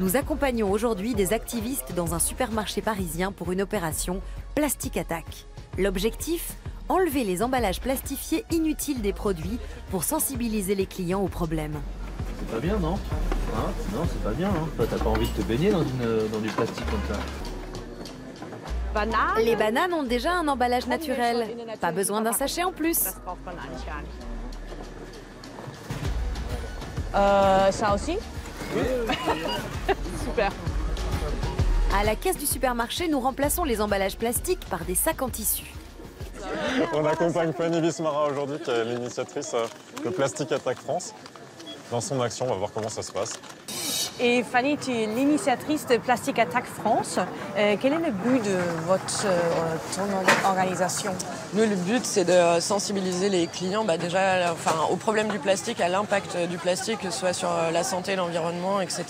Nous accompagnons aujourd'hui des activistes dans un supermarché parisien pour une opération Plastic Attack. L'objectif ? Enlever les emballages plastifiés inutiles des produits pour sensibiliser les clients aux problèmes. C'est pas bien, non? Hein? Non, c'est pas bien. Hein? Toi, t'as pas envie de te baigner dans du plastique comme ça. Les bananes ont déjà un emballage naturel. Pas besoin d'un sachet en plus. Ça aussi? Oui. Super. À la caisse du supermarché, nous remplaçons les emballages plastiques par des sacs en tissu. On accompagne Fanny Bismara aujourd'hui, qui est l'initiatrice de Plastic Attack France. Dans son action, on va voir comment ça se passe. Et Fanny, tu es l'initiatrice de Plastic Attack France. Quel est le but de ton organisation? Nous, le but, c'est de sensibiliser les clients déjà au problème du plastique, à l'impact du plastique, que ce soit sur la santé, l'environnement, etc.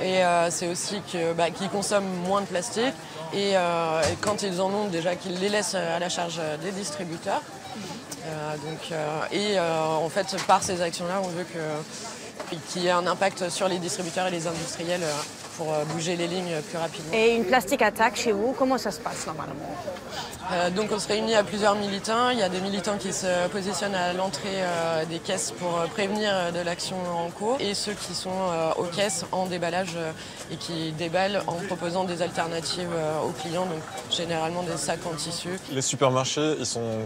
Et c'est aussi qu'ils consomment moins de plastique et quand ils en ont, déjà qu'ils les laissent à la charge des distributeurs. En fait, par ces actions-là, on veut qu'il y ait un impact sur les distributeurs et les industriels pour bouger les lignes plus rapidement. Et une Plastic Attack chez vous, comment ça se passe normalement? Donc on se réunit à plusieurs militants. Il y a des militants qui se positionnent à l'entrée des caisses pour prévenir de l'action en cours et ceux qui sont aux caisses en déballage et qui déballent en proposant des alternatives aux clients, donc généralement des sacs en tissu. Les supermarchés, ils sont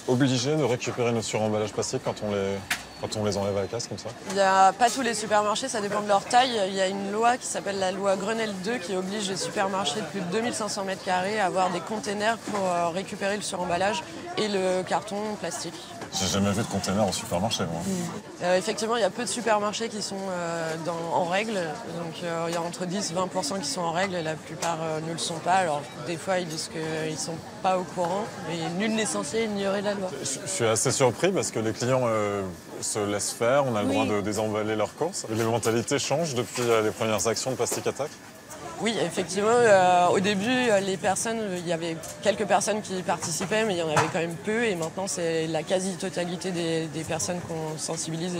obligés de récupérer nos suremballages plastiques quand on les enlève à la caisse comme ça? Il n'y a pas tous les supermarchés, ça dépend de leur taille. Il y a une loi qui s'appelle la loi Grenelle 2 qui oblige les supermarchés de plus de 2500 m² à avoir des containers pour récupérer le suremballage et le carton plastique. J'ai jamais vu de container au supermarché, moi. Effectivement, il y a peu de supermarchés qui sont en règle. Donc il y a entre 10 et 20% qui sont en règle et la plupart ne le sont pas. Alors des fois, ils disent qu'ils ne sont pas au courant. Mais nul n'est censé ignorer la loi. Je suis assez surpris parce que les clients se laissent faire. On a le droit de désemballer leurs courses. Les mentalités changent depuis les premières actions de Plastic Attack. Oui, effectivement, au début, il y avait quelques personnes qui participaient, mais il y en avait quand même peu. Et maintenant, c'est la quasi-totalité des personnes qu'on sensibilise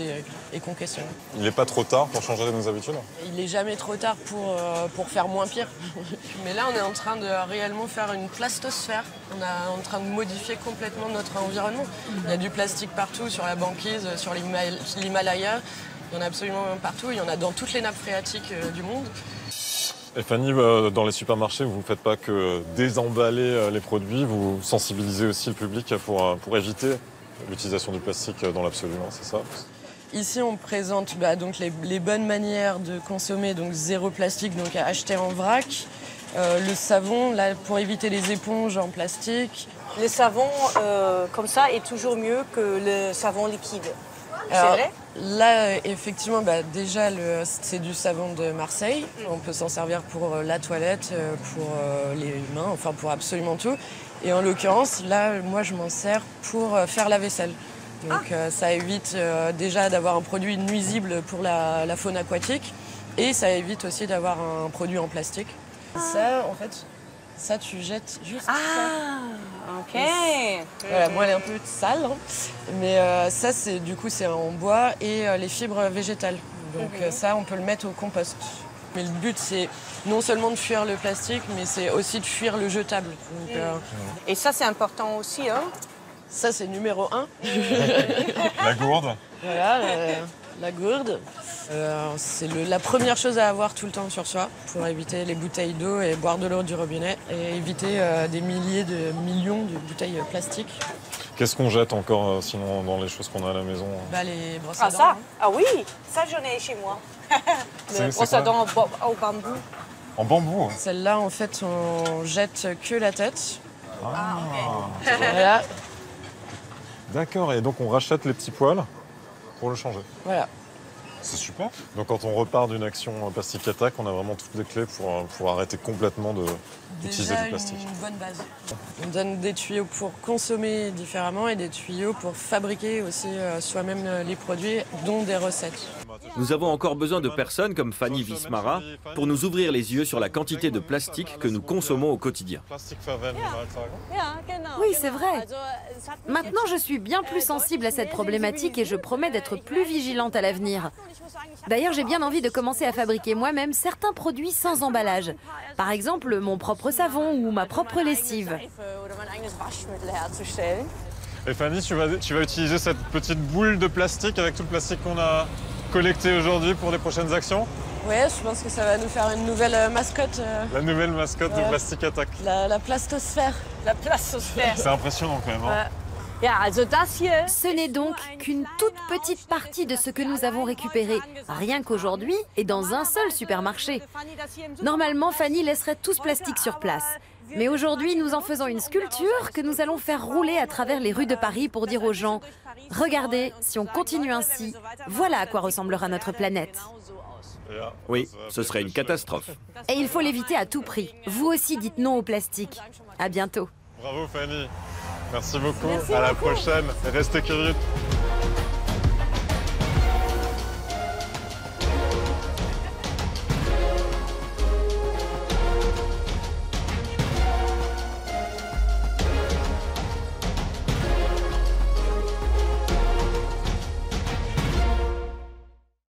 et qu'on questionne. Il n'est pas trop tard pour changer nos habitudes? Il n'est jamais trop tard pour faire moins pire. Mais là, on est en train de réellement faire une plastosphère. On est en train de modifier complètement notre environnement. Il y a du plastique partout, sur la banquise, sur l'Himalaya. Il y en a absolument partout. Il y en a dans toutes les nappes phréatiques du monde. Et Fanny, dans les supermarchés, vous ne faites pas que désemballer les produits, vous sensibilisez aussi le public pour éviter l'utilisation du plastique dans l'absolu, c'est ça? Ici, on présente donc les bonnes manières de consommer, donc zéro plastique, donc à acheter en vrac. Le savon, là, pour éviter les éponges en plastique. Le savon comme ça est toujours mieux que le savon liquide. C'est vrai? Là, effectivement, déjà, c'est du savon de Marseille. On peut s'en servir pour la toilette, pour les mains, enfin pour absolument tout. Et en l'occurrence, là, moi, je m'en sers pour faire la vaisselle. Donc ça évite déjà d'avoir un produit nuisible pour la faune aquatique. Et ça évite aussi d'avoir un produit en plastique. Ça, en fait, ça, tu jettes juste ça. Ok. Voilà, moi, elle est un peu sale, hein. Mais ça, c'est en bois et les fibres végétales. Donc ça, on peut le mettre au compost. Mais le but, c'est non seulement de fuir le plastique, mais c'est aussi de fuir le jetable. Donc, Et ça, c'est important aussi, hein? Ça, c'est numéro 1. La gourde? Voilà, la gourde. C'est la première chose à avoir tout le temps sur soi pour éviter les bouteilles d'eau et boire de l'eau du robinet et éviter des milliers de millions de bouteilles plastiques. Qu'est-ce qu'on jette encore sinon dans les choses qu'on a à la maison? Les brosses à dents. Ça? Ah oui, ça j'en ai chez moi. Les brosses à dents au bambou. En bambou? Celle-là, en fait, on jette que la tête. Ah. Voilà. D'accord, et donc on rachète les petits poils pour le changer. Voilà. C'est super. Donc quand on repart d'une action Plastic Attack, on a vraiment toutes les clés pour arrêter complètement d'utiliser du plastique. Déjà une bonne base. On donne des tuyaux pour consommer différemment et des tuyaux pour fabriquer aussi soi-même les produits, dont des recettes. Nous avons encore besoin de personnes comme Fanny Wismara pour nous ouvrir les yeux sur la quantité de plastique que nous consommons au quotidien. Oui, c'est vrai. Maintenant, je suis bien plus sensible à cette problématique et je promets d'être plus vigilante à l'avenir. D'ailleurs, j'ai bien envie de commencer à fabriquer moi-même certains produits sans emballage. Par exemple, mon propre savon ou ma propre lessive. Et Fanny, tu vas utiliser cette petite boule de plastique avec tout le plastique qu'on a collecté aujourd'hui pour les prochaines actions? Ouais, je pense que ça va nous faire une nouvelle mascotte. La nouvelle mascotte de Plastic Attack. La plastosphère. La plastosphère. C'est impressionnant quand même. Hein. Ja, also das hier. Ce n'est donc qu'une toute petite partie de ce que nous avons récupéré, rien qu'aujourd'hui et dans un seul supermarché. Normalement, Fanny laisserait tout ce plastique sur place. Mais aujourd'hui, nous en faisons une sculpture que nous allons faire rouler à travers les rues de Paris pour dire aux gens « Regardez, si on continue ainsi, voilà à quoi ressemblera notre planète. » Oui, ce serait une catastrophe. Et il faut l'éviter à tout prix. Vous aussi dites non au plastique. À bientôt. Bravo Fanny. Merci beaucoup. À la prochaine. Restez curieux.